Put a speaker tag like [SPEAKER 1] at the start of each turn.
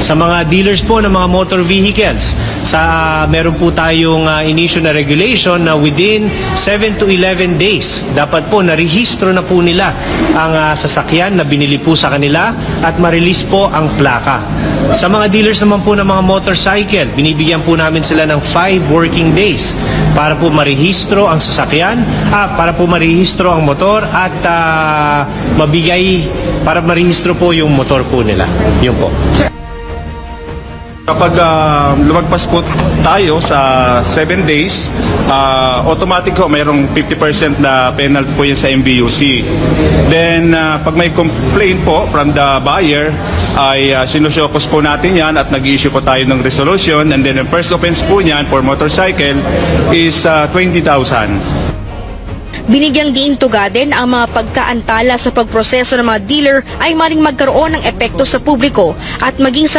[SPEAKER 1] Sa mga dealers po ng mga motor vehicles, meron po tayong inisyu na regulation na within 7 to 11 days, dapat po narehistro na po nila ang sasakyan na binili po sa kanila at ma-release po ang plaka. Sa mga dealers naman po ng mga motorcycle, binibigyan po namin sila ng 5 working days para po marehistro ang sasakyan, para po marehistro ang motor at para marehistro po yung motor po nila. Yun po.
[SPEAKER 2] Kapag lumagpas po tayo sa 7 days, automatic ho, mayroong 50% na penalty po yun sa MBUC. Then, pag may complaint po from the buyer, ay sinusyokos po natin yan at nag-issue po tayo ng resolution. And then, the first offense po niyan for motorcycle is 20,000.
[SPEAKER 3] Binigyang diin tugaden ang mga pagkaantala sa pagproseso ng mga dealer ay maring magkaroon ng epekto sa publiko at maging sa